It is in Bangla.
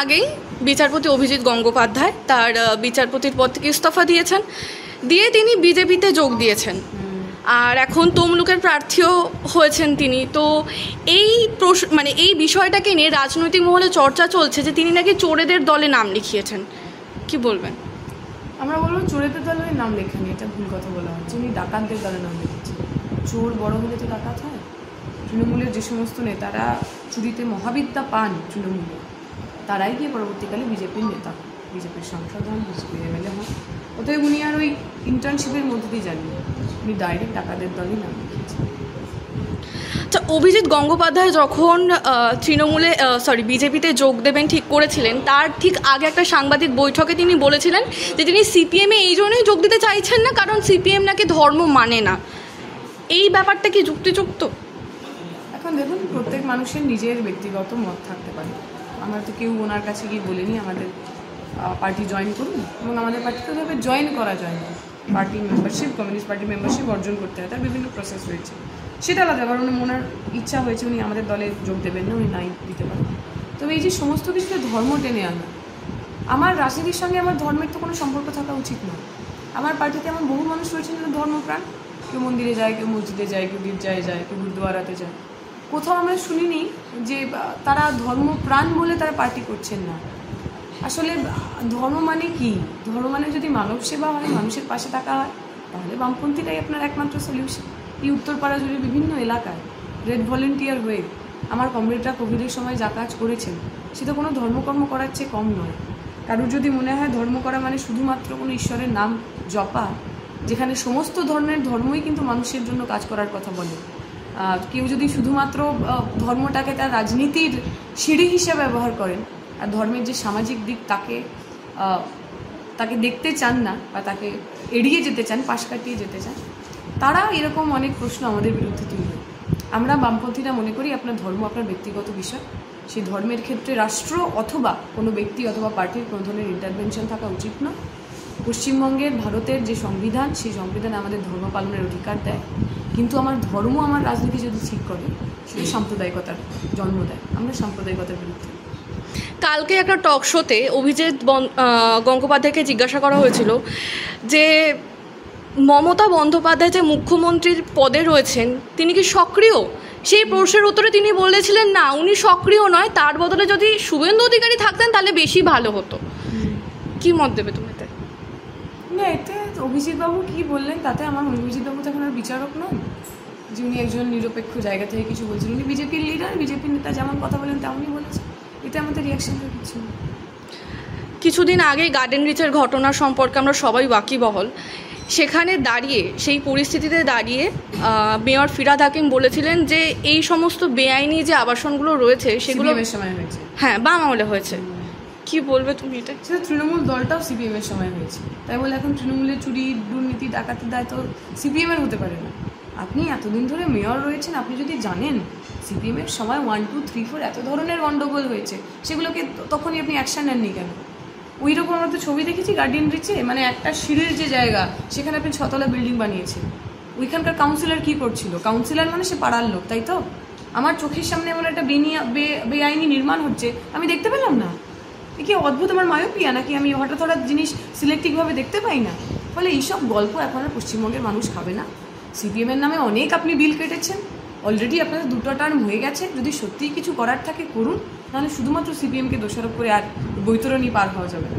আগেই বিচারপতি অভিজিৎ গঙ্গোপাধ্যায় তার বিচারপতির পদ থেকে ইস্তফা দিয়েছেন, দিয়ে তিনি বিজেপিতে যোগ দিয়েছেন, আর এখন তমলুকের প্রার্থীও হয়েছেন তিনি। তো এই মানে এই বিষয়টাকে নিয়ে রাজনৈতিক মহলে চর্চা চলছে যে তিনি নাকি চোরেদের দলে নাম লিখিয়েছেন, কি বলবেন? আমরা বলবো চোরেদের দলে নাম লেখেনি, এটা ভুল কথা বলা হচ্ছে। উনি ডাকাতদের দলে নাম লিখেছেন। চোর বড় হলে তো ডাকাত হয়। তৃণমূলের যে সমস্ত নেতারা চুরিতে মহাবিদ্যা পান তৃণমূলে, তারাই গিয়ে পরবর্তীকালে বিজেপির নেতা হন, বিজেপির সাংসদ হন, বিজেপির এমএলএ হন। অতএব উনি আর ওই ইন্টার্নশিপের মধ্যে দিয়ে জানিয়ে উনি ডাইরেক্ট ডাকাতদের দলই নাম লিখেছেন। আচ্ছা, অভিজিৎ গঙ্গোপাধ্যায় যখন বিজেপিতে যোগ দেবেন ঠিক করেছিলেন, তার ঠিক আগে একটা সাংবাদিক বৈঠকে তিনি বলেছিলেন যে তিনি সিপিএমে এই জন্যই যোগ দিতে চাইছেন না কারণ সিপিএম নাকি ধর্ম মানে না। এই ব্যাপারটা কি যুক্তিযুক্ত? এখন দেখুন, প্রত্যেক মানুষের নিজের ব্যক্তিগত মত থাকতে পারে। আমরা তো কেউ ওনার কাছে গিয়ে বলিনি আমাদের পার্টি জয়েন করুন, এবং আমাদের পার্টিতে ওইভাবে জয়েন করা যায় না। Party membership, communist party membership অর্জন করতে হয়, তার বিভিন্ন প্রসেস রয়েছে, সেটা আলাদা। কারণ ওনার ইচ্ছা হয়েছে উনি আমাদের দলে যোগ দেবেন না, উনি নাই দিতে পারেন। তবে এই যে সমস্ত কিছুতে ধর্ম টেনে আনা, আমার রাজনীতির সঙ্গে আমার ধর্মের তো কোনো সম্পর্ক থাকা উচিত নয়। আমার পার্টিতে এমন বহু মানুষ রয়েছেন যারা ধর্মপ্রাণ, কেউ মন্দিরে যায়, কেউ মসজিদে যায়, কেউ গির্জায় যায়, কেউ গুরুদুয়ারাতে যায়। কোথাও আমরা শুনিনি যে তারা ধর্মপ্রাণ বলে তারা পার্টি করছেন না। আসলে ধর্ম মানে কি? ধর্ম মানে যদি মানব সেবা হয়, মানুষের পাশে থাকা হয়, তাহলে বামপন্থীটাই আপনার একমাত্র সলিউশন। এই উত্তরপাড়া জুড়ে বিভিন্ন এলাকায় রেড ভলেন্টিয়ার হয়ে আমার কমরেডরা কোভিডের সময় যা কাজ করেছেন, সেটা কোনো ধর্মকর্ম করার চেয়ে কম নয়। কারোর যদি মনে হয় ধর্ম করা মানে শুধুমাত্র কোনো ঈশ্বরের নাম জপা, যেখানে সমস্ত ধর্মের ধর্মই কিন্তু মানুষের জন্য কাজ করার কথা বলে, কেউ যদি শুধুমাত্র ধর্মটাকে তার রাজনীতির সিঁড়ি হিসেবে ব্যবহার করেন আর ধর্মের যে সামাজিক দিক তাকে দেখতে চান না বা তাকে এড়িয়ে যেতে চান, পাশ কাটিয়ে যেতে চান, তারা এরকম অনেক প্রশ্ন আমাদের বিরুদ্ধে তুলবে। আমরা বামপন্থীরা মনে করি আপনার ধর্ম আপনার ব্যক্তিগত বিষয়, সেই ধর্মের ক্ষেত্রে রাষ্ট্র অথবা কোনো ব্যক্তি অথবা পার্টির কোনো ধরনের ইন্টারভেনশন থাকা উচিত নয়। পশ্চিমবঙ্গের ভারতের যে সংবিধান, সেই সংবিধান আমাদের ধর্ম পালনের অধিকার দেয়, কিন্তু আমার ধর্ম আমার রাজনীতি যদি ঠিক করে সেটা সাম্প্রদায়িকতার জন্ম দেয়। আমরা সাম্প্রদায়িকতার বিরুদ্ধে। কালকে একটা টক শোতে অভিজিৎ গঙ্গোপাধ্যায়কে জিজ্ঞাসা করা হয়েছিল যে মমতা বন্দ্যোপাধ্যায় যে মুখ্যমন্ত্রীর পদে রয়েছেন তিনি কি সক্রিয়? সেই প্রশ্নের উত্তরে তিনি বলেছিলেন না, উনি সক্রিয় নয়, তার বদলে যদি শুভেন্দু অধিকারী থাকতেন তাহলে বেশি ভালো হতো। কি মত দেবে তুমি এতে? না, এতে অভিজিৎবাবু কী বললেন তাতে আমার অভিজিৎবাবু তো এখন আর বিচারক নন যে উনি একজন নিরপেক্ষ জায়গা থেকে কিছু বলছেন। উনি বিজেপির লিডার, বিজেপির নেতা যেমন কথা বলেন তেমনই বলেছেন। এতে আমাদের রিয়াকশন কিছু না। কিছুদিন আগেই গার্ডেন রিচের ঘটনা সম্পর্কে আমরা সবাই ওয়াকিবহল। সেখানে দাঁড়িয়ে, সেই পরিস্থিতিতে দাঁড়িয়ে মেয়র ফিরহাদ হাকিম বলেছিলেন যে এই সমস্ত বেআইনি যে আবাসনগুলো রয়েছে সেগুলো সময় হয়েছে, হ্যাঁ বাম আমলে হয়েছে। কি বলবে তুমি এটা? সেটা তৃণমূল দলটাও সিপিএমের সময় হয়েছে, তাই বলে এখন তৃণমূলের চুরি, দুর্নীতি, ডাকাতির দায় তো সিপিএমের হতে পারে না। আপনি এতদিন ধরে মেয়র রয়েছেন, আপনি যদি জানেন সিপিএমের সময় 1, 2, 3, 4 এত ধরনের গণ্ডগোল হয়েছে, সেগুলোকে তখনই আপনি অ্যাকশান নেননি কেন? ওই রকম আমরা তো ছবি দেখেছি গার্ডেন রিচে, মানে একটা সিঁড়ির যে জায়গা সেখানে আপনি 6তলা বিল্ডিং বানিয়েছেন। ওইখানকার কাউন্সিলর কী করছিল? কাউন্সিলর মানে সে পাড়ার লোক, তাই তো? আমার চোখের সামনে এমন একটা বেআইনি নির্মাণ হচ্ছে, আমি দেখতে পেলাম না। এ কি অদ্ভুত আমার মায়োপিয়া নাকি আমি হঠাৎ হঠাৎ জিনিস সিলেক্টিভভাবে দেখতে পাই না? ফলে এইসব গল্প এখন আর পশ্চিমবঙ্গের মানুষ খাবে না। সিপিএমের নামে অনেক আপনি বিল কেটেছেন, অলরেডি আপনাদের 2টা টার্ম হয়ে গেছে। যদি সত্যিই কিছু করার থাকে করুন, নাহলে শুধুমাত্র সিপিএমকে দোষারোপ করে আর বৈতরণী পার হওয়া যাবে না।